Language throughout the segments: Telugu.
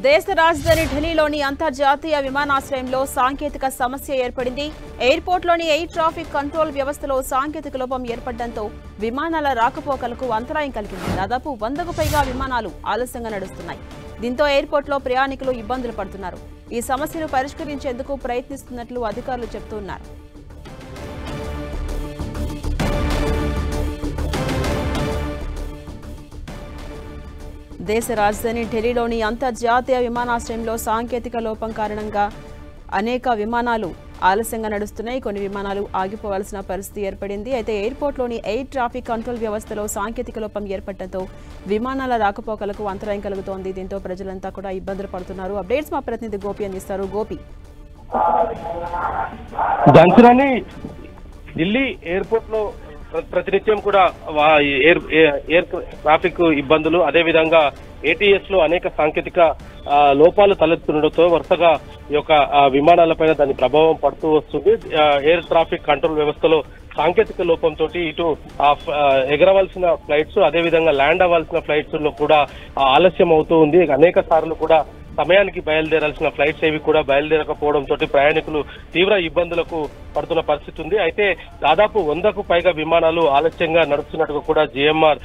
దేశ రాజధాని ఢిల్లీలోని అంతర్జాతీయ విమానాశ్రయంలో సాంకేతిక సమస్య ఏర్పడింది. ఎయిర్పోర్ట్లోని ఎయిర్ ట్రాఫిక్ కంట్రోల్ వ్యవస్థలో సాంకేతిక లోపం ఏర్పడడంతో విమానాల రాకపోకలకు అంతరాయం కలిగింది. దాదాపు 100కు పైగా విమానాలు ఆలస్యంగా నడుస్తున్నాయి. దీంతో ఎయిర్పోర్ట్లో ప్రయాణికులు ఇబ్బందులు పడుతున్నారు. ఈ సమస్యను పరిష్కరించేందుకు ప్రయత్నిస్తున్నట్లు అధికారులు చెబుతున్నారు. దేశ రాజధాని ఢిల్లీలోని అంతర్జాతీయ విమానాశ్రయంలో సాంకేతిక లోపం కారణంగా అనేక విమానాలు ఆలస్యంగా నడుస్తున్నాయి. కొన్ని విమానాలు ఆగిపోవాల్సిన పరిస్థితి ఏర్పడింది. అయితే ఎయిర్పోర్ట్లోని ఎయిర్ ట్రాఫిక్ కంట్రోల్ వ్యవస్థలో సాంకేతిక లోపం ఏర్పడటంతో విమానాల రాకపోకలకు అంతరాయం కలుగుతోంది. దీంతో ప్రజలంతా కూడా ఇబ్బందులు పడుతున్నారు. అప్డేట్స్ మా ప్రతినిధి గోపి అందిస్తారు. గోపి, ఢిల్లీ ఎయిర్పోర్ట్ లో ప్రతినిత్యం కూడా ఎయిర్ ట్రాఫిక్ ఇబ్బందులు, అదేవిధంగా ఏటీఎస్ లో అనేక సాంకేతిక లోపాలు తలెత్తుండటంతో వరుసగా ఈ యొక్క విమానాలపైన దాని ప్రభావం పడుతూ వస్తుంది. ఎయిర్ ట్రాఫిక్ కంట్రోల్ వ్యవస్థలో సాంకేతిక లోపంతో ఇటు ఎగరవలసిన ఫ్లైట్స్, అదేవిధంగా ల్యాండ్ అవ్వాల్సిన ఫ్లైట్స్ లో కూడా ఆలస్యం అవుతూ ఉంది. అనేక సార్లు కూడా సమయానికి బయలుదేరాల్సిన ఫ్లైట్స్ ఏవి కూడా బయలుదేరకపోవడంతో ప్రయాణికులు తీవ్ర ఇబ్బందులకు పడుతున్న పరిస్థితి ఉంది. అయితే దాదాపు 100కు పైగా విమానాలు ఆలస్యంగా నడుస్తున్నట్టుగా కూడా జిఎంఆర్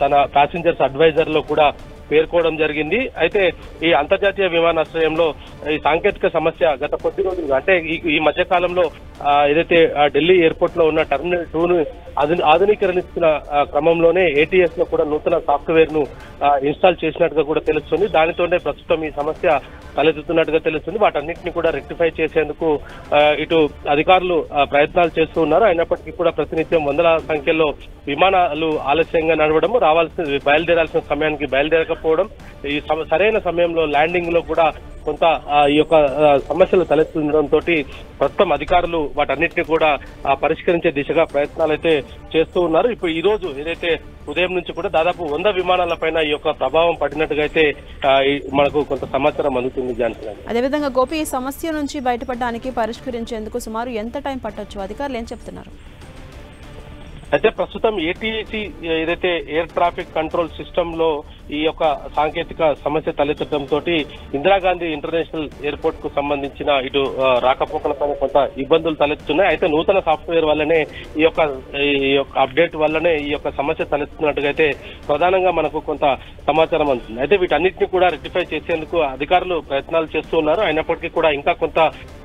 తన ప్యాసింజర్స్ అడ్వైజర్ లో కూడా పేర్కోవడం జరిగింది. అయితే ఈ అంతర్జాతీయ విమానాశ్రయంలో ఈ సాంకేతిక సమస్య గత కొద్ది రోజులుగా, అంటే ఈ మధ్య కాలంలో ఏదైతే ఢిల్లీ ఎయిర్పోర్ట్ లో ఉన్న టెర్మినల్ 2ను ఆధునీకరణిస్తున్న క్రమంలోనే ఏటీఎస్ లో కూడా నూతన సాఫ్ట్వేర్ ను ఇన్స్టాల్ చేసినట్టుగా కూడా తెలుస్తుంది. దానితోనే ప్రస్తుతం ఈ సమస్య తలెత్తుతున్నట్టుగా తెలుస్తుంది. వాటన్నింటినీ కూడా రెక్టిఫై చేసేందుకు ఇటు అధికారులు ప్రయత్నాలు చేస్తూ ఉన్నారు. అయినప్పటికీ కూడా ప్రతినిత్యం 100ల సంఖ్యలో విమానాలు ఆలస్యంగా నడవడం, బయలుదేరాల్సిన సమయానికి బయలుదేరకపోవడం, ఈ సరైన సమయంలో ల్యాండింగ్ లో కూడా కొంత ఈ యొక్క సమస్యలు తలెత్తుండడంతో ప్రస్తుతం అధికారులు వాటన్నిటిని కూడా పరిష్కరించే దిశగా ప్రయత్నాలు అయితే చేస్తూ ఉన్నారు. ఇప్పుడు ఈ రోజు ఏదైతే ఉదయం నుంచి కూడా దాదాపు 100 విమానాలపైన ఈ యొక్క ప్రభావం పడినట్టుగా అయితే మనకు కొంత సమాచారం అందుతుంది. జాన్సన్, అదేవిధంగా గోపి, ఈ సమస్య నుంచి బయటపడడానికి పరిష్కరించేందుకు సుమారు ఎంత టైం పట్టొచ్చు? అధికారులు ఏం చెప్తున్నారు? అయితే ప్రస్తుతం ఏటీసీ ఏదైతే ఎయిర్ ట్రాఫిక్ కంట్రోల్ సిస్టమ్ లో ఈ యొక్క సాంకేతిక సమస్య తలెత్తడంతో ఇందిరాగాంధీ ఇంటర్నేషనల్ ఎయిర్పోర్ట్ కు సంబంధించిన ఇటు రాకపోకలపై కొంత ఇబ్బందులు తలెత్తున్నాయి. అయితే నూతన సాఫ్ట్వేర్ వల్లనే ఈ యొక్క అప్డేట్ వల్లనే ఈ యొక్క సమస్య తలెత్తున్నట్టుగా అయితే ప్రధానంగా మనకు కొంత సమాచారం అందుతుంది. అయితే వీటన్నిటిని కూడా రెక్టిఫై చేసేందుకు అధికారులు ప్రయత్నాలు చేస్తూ ఉన్నారు. అయినప్పటికీ కూడా ఇంకా కొంత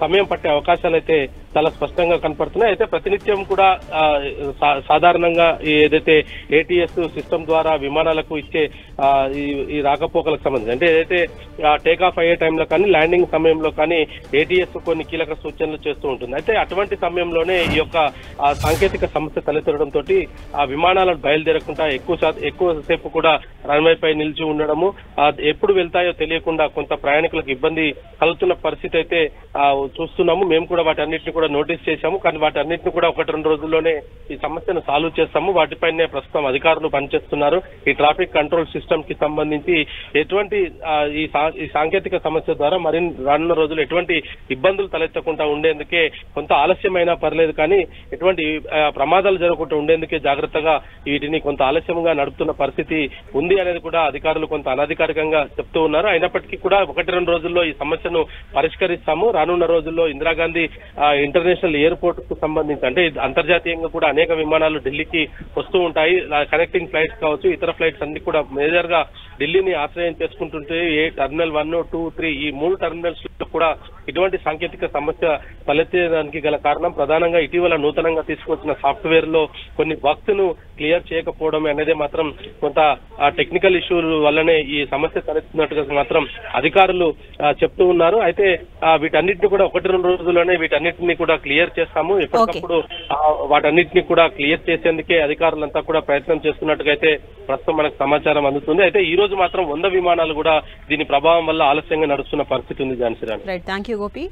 సమయం పట్టే అవకాశాలు అయితే చాలా స్పష్టంగా కనపడుతున్నాయి. అయితే ప్రతినిత్యం కూడా సాధారణంగా ఏదైతే ఏటీఎస్ సిస్టమ్ ద్వారా విమానాలకు ఇచ్చే ఈ రాకపోకలకు సంబంధించి, అంటే ఏదైతే టేక్ ఆఫ్ అయ్యే టైంలో కానీ ల్యాండింగ్ సమయంలో కానీ ఏటీఎస్ కొన్ని కీలక సూచనలు చేస్తూ ఉంటుంది. అయితే అటువంటి సమయంలోనే ఈ యొక్క సాంకేతిక సమస్య తలెత్తడంతో ఆ విమానాలను బయలుదేరకుండా ఎక్కువసేపు కూడా రన్వే పై నిలిచి ఉండడము, ఎప్పుడు వెళ్తాయో తెలియకుండా కొంత ప్రయాణికులకు ఇబ్బంది కలుగుతున్న పరిస్థితి అయితే చూస్తున్నాము. మేము కూడా వాటన్నిటిని కూడా నోటీస్ చేశాము. కానీ వాటన్నిటిని కూడా 1-2 రోజుల్లోనే ఈ సమస్యను సాల్వ్ చేస్తాము. వాటిపైనే ప్రస్తుతం అధికారులు పనిచేస్తున్నారు. ఈ ట్రాఫిక్ కంట్రోల్ సిస్టమ్ కి సంబంధించి ఎటువంటి ఈ సాంకేతిక సమస్య ద్వారా రానున్న రోజులు ఎటువంటి ఇబ్బందులు తలెత్తకుండా ఉండేందుకే, కొంత ఆలస్యమైనా పర్లేదు కానీ ఎటువంటి ప్రమాదాలు జరగకుండా ఉండేందుకే జాగ్రత్తగా వీటిని కొంత ఆలస్యంగా నడుపుతున్న పరిస్థితి ఉంది అనేది కూడా అధికారులు కొంత అనధికారికంగా చెప్తూ ఉన్నారు. అయినప్పటికీ కూడా 1-2 రోజుల్లో ఈ సమస్యను పరిష్కరిస్తాము. రానున్న రోజుల్లో ఇందిరాగాంధీ ఇంటర్నేషనల్ ఎయిర్పోర్ట్ కు సంబంధించి, అంటే అంతర్జాతీయంగా కూడా అనేక విమానాలు ఢిల్లీకి వస్తూ ఉంటాయి. కనెక్టింగ్ ఫ్లైట్స్ కావచ్చు, ఇతర ఫ్లైట్స్ అన్ని కూడా మేజర్ గా ఢిల్లీని ఆశ్రయం చేసుకుంటుంటే టెర్మినల్ 1, 2, 3 ఈ 3 టెర్మినల్స్ లో కూడా ఇటువంటి సాంకేతిక సమస్య తలెత్తడానికి గల కారణం ప్రధానంగా ఇటీవల నూతనంగా తీసుకొచ్చిన సాఫ్ట్వేర్ లో కొన్ని బగ్స్ ను క్లియర్ చేయకపోవడం అనేది మాత్రం కొంత టెక్నికల్ ఇష్యూల వల్లనే ఈ సమస్య తలెత్తున్నట్టుగా మాత్రం అధికారులు చెప్తూ ఉన్నారు. అయితే వీటన్నిటిని కూడా 1-2 రోజుల్లోనే వీటన్నిటిని కూడా క్లియర్ చేస్తాము. ఎప్పటికప్పుడు వాటన్నిటిని కూడా క్లియర్ చేసేందుకే అధికారులంతా కూడా ప్రయత్నం చేస్తున్నట్టుగా అయితే ప్రస్తుతం మనకు సమాచారం అందుతుంది. అయితే ఈ రోజు మాత్రం 100 విమానాలు కూడా దీని ప్రభావం వల్ల ఆలస్యంగా నడుస్తున్న పరిస్థితి ఉంది. Jhansi, right, thank you Gopi.